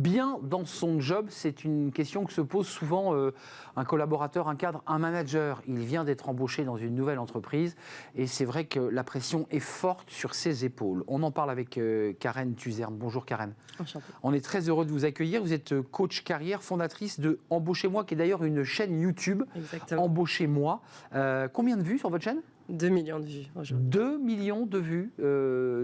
bien dans son job, c'est une question que se pose souvent un collaborateur, un cadre, un manager. Il vient d'être embauché dans une nouvelle entreprise et c'est vrai que la pression est forte sur ses épaules. On en parle avec Karen Tuzerne. Bonjour Karen. Enchantée. On est très heureux de vous accueillir. Vous êtes coach fondatrice de Embauchez-moi, qui est d'ailleurs une chaîne YouTube. Exactement. Embauchez-moi. Combien de vues sur votre chaîne ? 2 millions de vues aujourd'hui. 2 millions de vues.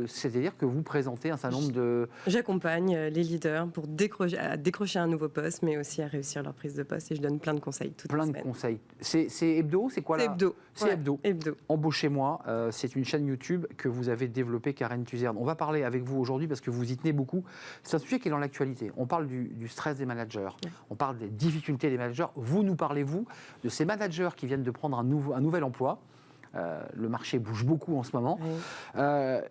C'est-à-dire que vous présentez un certain nombre de... J'accompagne les leaders pour décrocher un nouveau poste, mais aussi à réussir leur prise de poste. Et je donne plein de conseils toutes les semaines. Plein de conseils. C'est hebdo ? C'est quoi là ? C'est hebdo. C'est hebdo. Embauchez-moi, c'est une chaîne YouTube que vous avez développée, Karen Tuzerne. On va parler avec vous aujourd'hui parce que vous y tenez beaucoup. C'est un sujet qui est dans l'actualité. On parle du stress des managers. Ouais. On parle des difficultés des managers. Vous nous parlez, vous, de ces managers qui viennent de prendre un nouvel emploi. Le marché bouge beaucoup en ce moment. Oui.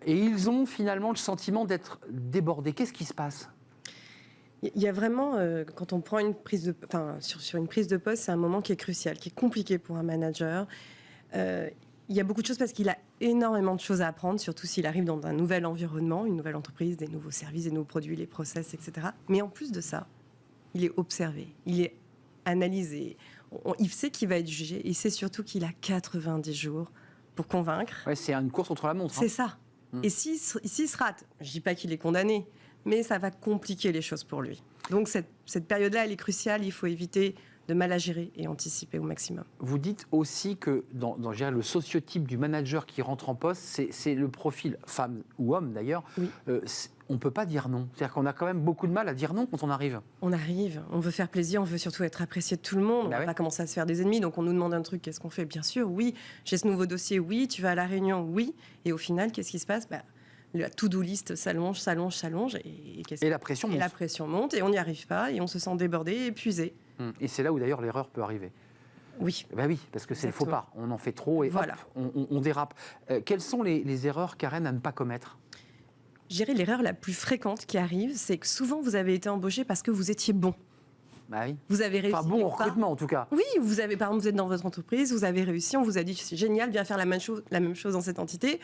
Et ils ont finalement le sentiment d'être débordés. Qu'est-ce qui se passe ? Il y a vraiment, quand on prend une prise de, sur une prise de poste, c'est un moment qui est crucial, qui est compliqué pour un manager. Il y a beaucoup de choses parce qu'il a énormément de choses à apprendre, surtout s'il arrive dans un nouvel environnement, une nouvelle entreprise, des nouveaux services, des nouveaux produits, les process, etc. Mais en plus de ça, il est observé, il est analysé. Il sait qu'il va être jugé et il sait surtout qu'il a 90 jours pour convaincre. Ouais, c'est une course contre la montre. C'est ça. Et s'il se rate, je ne dis pas qu'il est condamné, mais ça va compliquer les choses pour lui. Donc cette période-là, elle est cruciale. Il faut éviter de mal à gérer et anticiper au maximum. Vous dites aussi que dans je dirais, le sociotype du manager qui rentre en poste, c'est le profil, femme ou homme d'ailleurs, oui. On ne peut pas dire non. C'est-à-dire qu'on a quand même beaucoup de mal à dire non quand on arrive. On arrive, on veut faire plaisir, on veut surtout être apprécié de tout le monde. On ne va pas commencer à se faire des ennemis, donc on nous demande un truc, qu'est-ce qu'on fait ? Bien sûr, oui. J'ai ce nouveau dossier, oui. Tu vas à la réunion, oui. Et au final, qu'est-ce qui se passe ? La to-do list s'allonge. Et la pression monte. Et la pression monte, et on n'y arrive pas, et on se sent débordé, épuisé. Et c'est là où d'ailleurs l'erreur peut arriver. Oui. Ben oui, parce que c'est le faux pas. On en fait trop et voilà. Hop, on dérape. Quelles sont les erreurs, Karen, à ne pas commettre ? Je dirais l'erreur la plus fréquente qui arrive, c'est que souvent vous avez été embauché parce que vous étiez bon. Bah oui. Vous avez réussi. Enfin, bon au recrutement en tout cas. Oui, par exemple, vous êtes dans votre entreprise, vous avez réussi, on vous a dit c'est génial, viens faire la même chose dans cette entité,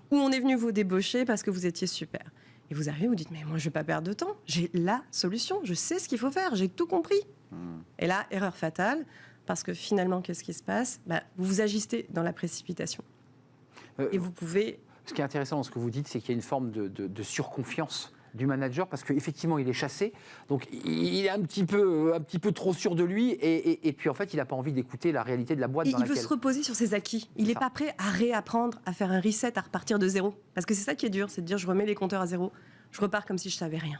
ou on est venu vous débaucher parce que vous étiez super. Et vous arrivez, vous dites mais moi je ne vais pas perdre de temps, j'ai la solution, je sais ce qu'il faut faire, j'ai tout compris. Et là, erreur fatale, parce que finalement, qu'est-ce qui se passe ? Vous vous agissez dans la précipitation. Et vous pouvez... Ce qui est intéressant dans ce que vous dites, c'est qu'il y a une forme de surconfiance du manager, parce qu'effectivement, il est chassé, donc il est un petit peu trop sûr de lui, et puis en fait, il n'a pas envie d'écouter la réalité de la boîte dans laquelle... Il veut se reposer sur ses acquis. Il n'est pas prêt à réapprendre, à faire un reset, à repartir de zéro. Parce que c'est ça qui est dur, c'est de dire, je remets les compteurs à zéro, je repars comme si je ne savais rien.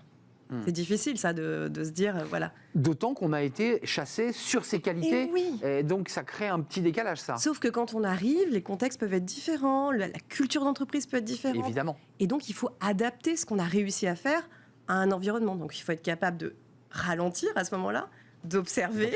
C'est difficile, ça, de se dire, voilà. D'autant qu'on a été chassé sur ses qualités. Et oui. Et donc, ça crée un petit décalage, ça. Sauf que quand on arrive, les contextes peuvent être différents, la culture d'entreprise peut être différente. Évidemment. Et donc, il faut adapter ce qu'on a réussi à faire à un environnement. Donc, il faut être capable de ralentir à ce moment-là, d'observer.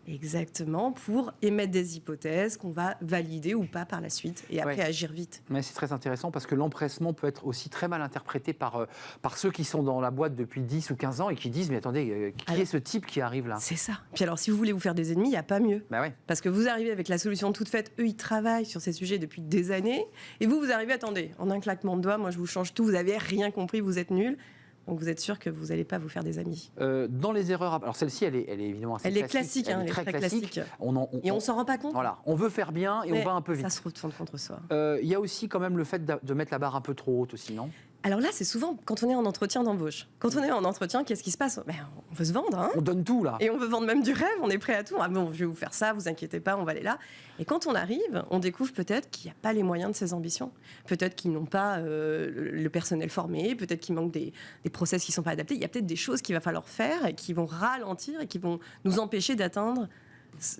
Exactement, pour émettre des hypothèses qu'on va valider ou pas par la suite et après agir vite. Mais c'est très intéressant parce que l'empressement peut être aussi très mal interprété par ceux qui sont dans la boîte depuis 10 ou 15 ans et qui disent mais attendez, qui est ce type qui arrive là ? C'est ça. Puis alors si vous voulez vous faire des ennemis, il n'y a pas mieux. Parce que vous arrivez avec la solution toute faite, eux ils travaillent sur ces sujets depuis des années et vous arrivez, attendez, en un claquement de doigts, moi je vous change tout, vous n'avez rien compris, vous êtes nuls. Donc vous êtes sûr que vous n'allez pas vous faire des amis. Dans les erreurs, alors celle-ci, elle est évidemment assez classique. Elle est très classique. Et on ne s'en rend pas compte. Voilà, on veut faire bien et on va un peu vite. Ça se retourne contre soi. Il y a aussi quand même le fait de mettre la barre un peu trop haute aussi, non ? Alors là, c'est souvent quand on est en entretien d'embauche. Quand on est en entretien, qu'est-ce qui se passe ? On veut se vendre. Hein, on donne tout, là. Et on veut vendre même du rêve, on est prêt à tout. Ah bon, je vais vous faire ça, vous inquiétez pas, on va aller là. Et quand on arrive, on découvre peut-être qu'il n'y a pas les moyens de ses ambitions. Peut-être qu'ils n'ont pas le personnel formé, peut-être qu'il manque des process qui ne sont pas adaptés. Il y a peut-être des choses qu'il va falloir faire et qui vont ralentir et qui vont nous empêcher d'atteindre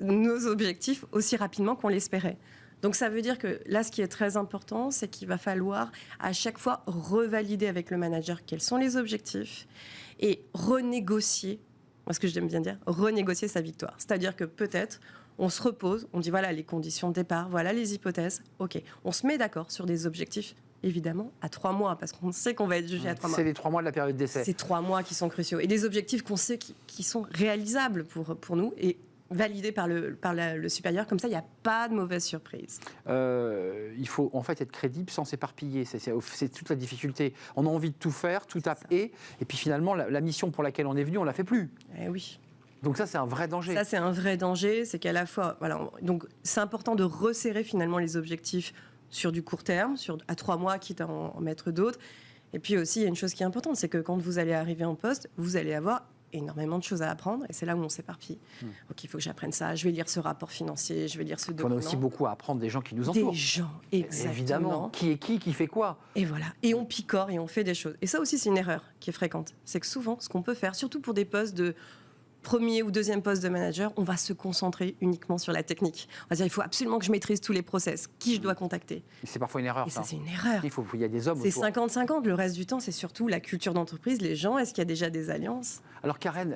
nos objectifs aussi rapidement qu'on l'espérait. Donc ça veut dire que là, ce qui est très important, c'est qu'il va falloir à chaque fois revalider avec le manager quels sont les objectifs et renégocier, moi ce que j'aime bien dire, renégocier sa victoire. C'est-à-dire que peut-être on se repose, on dit voilà les conditions de départ, voilà les hypothèses, ok, on se met d'accord sur des objectifs, évidemment, à 3 mois, parce qu'on sait qu'on va être jugé à 3 mois. C'est les 3 mois de la période d'essai. C'est 3 mois qui sont cruciaux. Et des objectifs qu'on sait qui sont réalisables pour nous et validé par le supérieur. Comme ça, il n'y a pas de mauvaise surprise. Il faut en fait être crédible sans s'éparpiller. C'est toute la difficulté. On a envie de tout faire, tout taper, et puis finalement, la mission pour laquelle on est venu, on ne la fait plus. Eh oui. Donc ça, c'est un vrai danger. Ça, c'est un vrai danger. C'est qu'à la fois, voilà, donc c'est important de resserrer finalement les objectifs sur du court terme, à 3 mois, quitte à en mettre d'autres. Et puis aussi, il y a une chose qui est importante, c'est que quand vous allez arriver en poste, vous allez avoir énormément de choses à apprendre, et c'est là où on s'éparpille. Donc il faut que j'apprenne ça, je vais lire ce rapport financier, je vais lire ce document. On a aussi beaucoup à apprendre des gens qui nous entourent. Des gens, exactement. Évidemment. Qui est qui fait quoi. Et voilà, et on picore et on fait des choses. Et ça aussi, c'est une erreur qui est fréquente. C'est que souvent, ce qu'on peut faire, surtout pour des postes de premier ou deuxième poste de manager, on va se concentrer uniquement sur la technique. On va dire, il faut absolument que je maîtrise tous les process, qui je dois contacter. Et c'est parfois une erreur. Et ça, c'est une erreur. Il y a des hommes C'est autour. 50-50. Le reste du temps, c'est surtout la culture d'entreprise, les gens. Est-ce qu'il y a déjà des alliances? Alors Karen,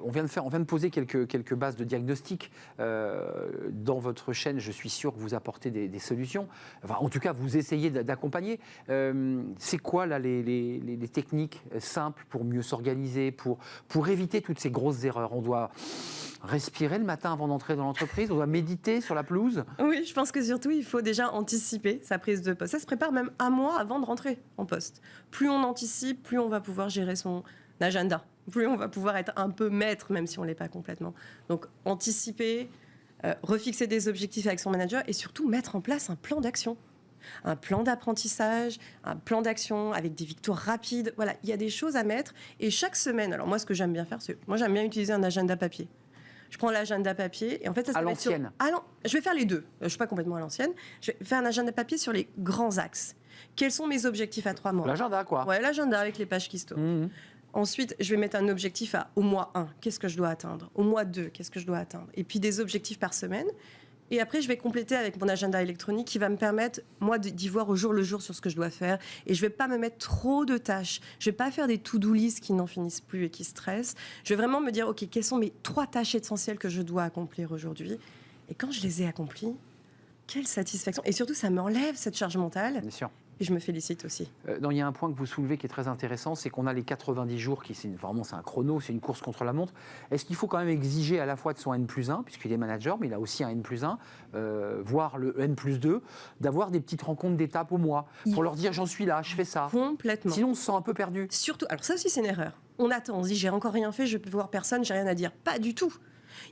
on vient de poser quelques bases de diagnostic. Dans votre chaîne, je suis sûr que vous apportez des solutions. Enfin, en tout cas, vous essayez d'accompagner. C'est quoi là les techniques simples pour mieux s'organiser, pour éviter toutes ces grosses erreurs? On doit respirer le matin avant d'entrer dans l'entreprise, on doit méditer sur la pelouse. Oui, je pense que surtout, il faut déjà anticiper sa prise de poste. Ça se prépare même un mois avant de rentrer en poste. Plus on anticipe, plus on va pouvoir gérer son agenda. Plus on va pouvoir être un peu maître, même si on ne l'est pas complètement. Donc, anticiper, refixer des objectifs avec son manager et surtout mettre en place un plan d'action. Un plan d'apprentissage, un plan d'action avec des victoires rapides. Voilà, il y a des choses à mettre. Et chaque semaine, alors moi, ce que j'aime bien faire, c'est... Moi, j'aime bien utiliser un agenda papier. Je prends l'agenda papier et en fait, ça se à met l'ancienne. Je vais faire les deux. Je ne suis pas complètement à l'ancienne. Je vais faire un agenda papier sur les grands axes. Quels sont mes objectifs à 3 mois? L'agenda, quoi. Ouais, l'agenda avec les pages qui se tournent. Ensuite, je vais mettre un objectif au mois 1. Qu'est-ce que je dois atteindre? Au mois 2, qu'est-ce que je dois atteindre? Et puis des objectifs par semaine. Et après, je vais compléter avec mon agenda électronique qui va me permettre, moi, d'y voir au jour le jour sur ce que je dois faire. Et je ne vais pas me mettre trop de tâches. Je ne vais pas faire des to-do lists qui n'en finissent plus et qui stressent. Je vais vraiment me dire, OK, quelles sont mes 3 tâches essentielles que je dois accomplir aujourd'hui? Et quand je les ai accomplies, quelle satisfaction. Et surtout, ça m'enlève cette charge mentale. Bien sûr. Et je me félicite aussi. Il y a un point que vous soulevez qui est très intéressant, c'est qu'on a les 90 jours, vraiment c'est un chrono, c'est une course contre la montre. Est-ce qu'il faut quand même exiger à la fois de son N+1, puisqu'il est manager, mais il a aussi un N+1, voire le N+2, d'avoir des petites rencontres d'étapes au mois, pour leur dire j'en suis là, je fais ça. Complètement. Sinon on se sent un peu perdu. Surtout, alors ça aussi c'est une erreur. On attend, on se dit j'ai encore rien fait, je peux voir personne, j'ai rien à dire. Pas du tout.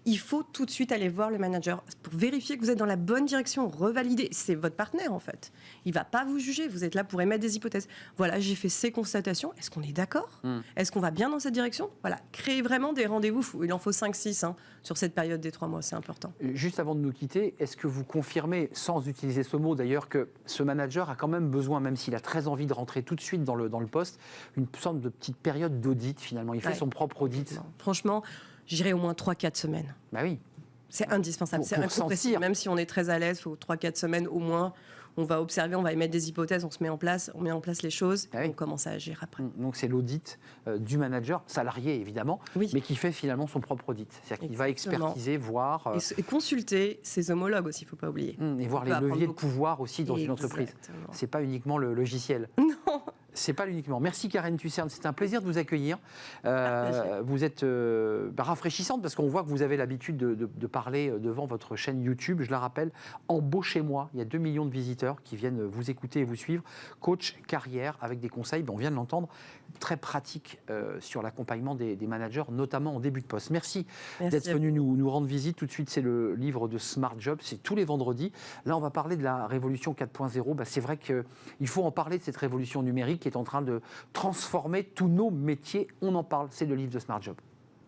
Il faut tout de suite aller voir le manager pour vérifier que vous êtes dans la bonne direction, revalider. C'est votre partenaire en fait. Il ne va pas vous juger, vous êtes là pour émettre des hypothèses. Voilà, j'ai fait ces constatations, est-ce qu'on est d'accord? Est-ce qu'on va bien dans cette direction? Voilà, créer vraiment des rendez-vous, il en faut 5-6 sur cette période des 3 mois, c'est important. Juste avant de nous quitter, est-ce que vous confirmez, sans utiliser ce mot d'ailleurs, que ce manager a quand même besoin, même s'il a très envie de rentrer tout de suite dans le poste, une sorte de petite période d'audit finalement? Il fait son propre audit. Non, franchement, j'irai au moins 3-4 semaines. Bah oui. C'est indispensable, c'est incompressible. Même si on est très à l'aise, il faut 3-4 semaines au moins. On va observer, on va émettre des hypothèses, on met en place les choses, et on commence à agir après. Donc c'est l'audit du manager, salarié évidemment, mais qui fait finalement son propre audit. C'est-à-dire qu'il va expertiser, voir... Et consulter ses homologues aussi, il ne faut pas oublier. Et voir les leviers de pouvoir aussi dans une entreprise. Ce n'est pas uniquement le logiciel. Non. C'est pas uniquement. Merci Karen Tucerne, c'est un plaisir de vous accueillir. Vous êtes rafraîchissante parce qu'on voit que vous avez l'habitude de parler devant votre chaîne YouTube. Je la rappelle, Embauchez-moi. Il y a 2 millions de visiteurs qui viennent vous écouter et vous suivre. Coach carrière avec des conseils, on vient de l'entendre, très pratiques sur l'accompagnement des managers, notamment en début de poste. Merci d'être venu nous rendre visite. Tout de suite, c'est le livre de Smart Job. C'est tous les vendredis. Là, on va parler de la révolution 4.0. C'est vrai qu'il faut en parler de cette révolution numérique qui est en train de transformer tous nos métiers. On en parle, c'est le livre de Smart Job.